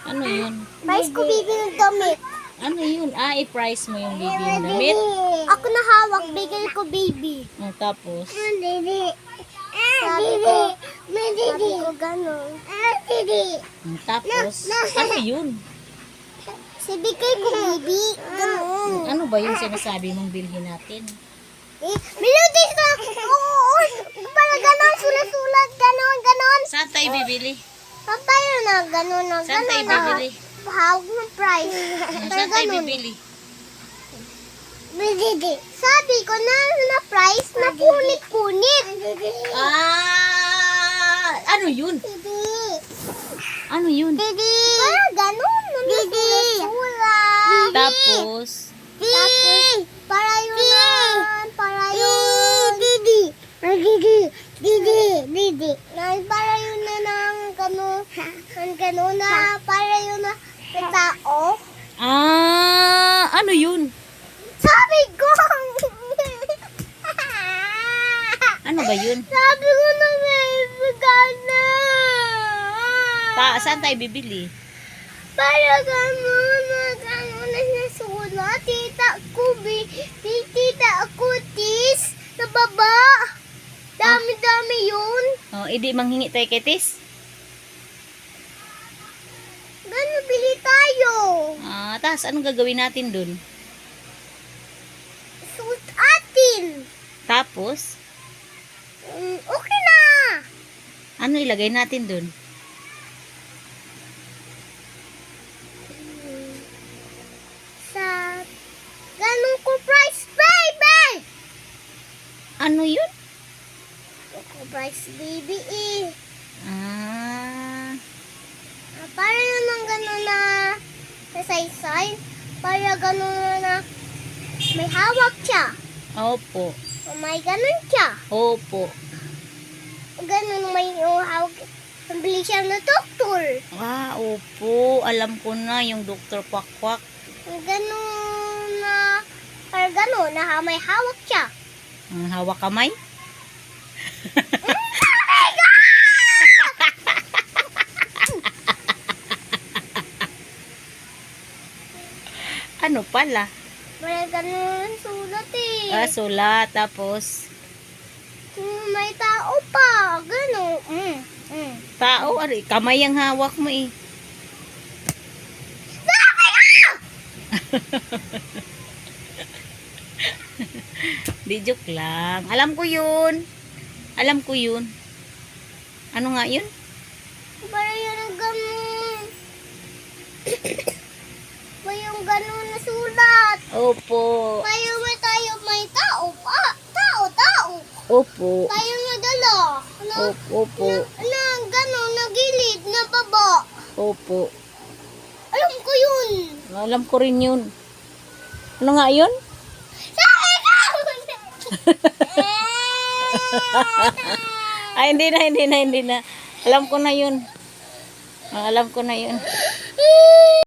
Ano yun? Price ko bibili ng damit. Ano yun? Ah, i-price mo yung baby yung damit. Ako na hawak, bigay ko baby. Tapos, Sabi ko gano'n. tapos, ano yun? Bigay ko baby. Gano'n. Ano ba yung sinasabi mong bilhin natin? Melodies na. Oo. Para gano'n, sulat-sulat. Gano'n. Saan tayo bibili? Papayo na, gano'n na. Saan tayo Gano'n na. bibili? Hawak ng price. Saan tayo bibili? Sabi ko na price na kunit-kunit. Ah, ano yun? Ano yun? Para ganun. Sulat. Tapos, Para yun na. Para yun. Para yun na ng gano'n na. Para yun na sa tao. ano yun? Sabi ko. Ano ba yun? Sabi ko na may na. Saan tayo bibili? Para gano'n na nasulat. Tita ko, tis, sa baba. Dami-dami yun. Oh, hindi manghingi tayo kay Tis. Gano'n bili tayo. Tapos anong gagawin natin dun? Suot atin. Tapos, Okay na. ano ilagay natin dun? Sa ganun ko price, baby. Ano yun? Ako price, baby eh. Para yun ang gano'n na saysay. Para gano'n na may hawak siya. Opo. May gano'n siya. Opo. Gano'n may hawak. Pambili siya na doktor. Opo. Alam ko na yung Dr. Kwakwak. Gano'n na, para gano'n na may hawak siya. Hawak kamay? Ano pala? Para gano'n sulat eh. Sulat. Tapos, May tao pa. Gano'n. tao. Kamay ang hawak mo eh. Di joke lang. Alam ko yun. Alam ko yun. Ano nga yun? Para yun ang gano'n. Para yung gano'n na sulat. Opo. Tayo may tao pa. Tao. Opo. Tayo na dala. Opo. Na gano'n, na gilid, na baba. Opo. Alam ko yun. Alam ko rin yun. Ano nga yun? Hindi na. Alam ko na yun. Alam ko na yun.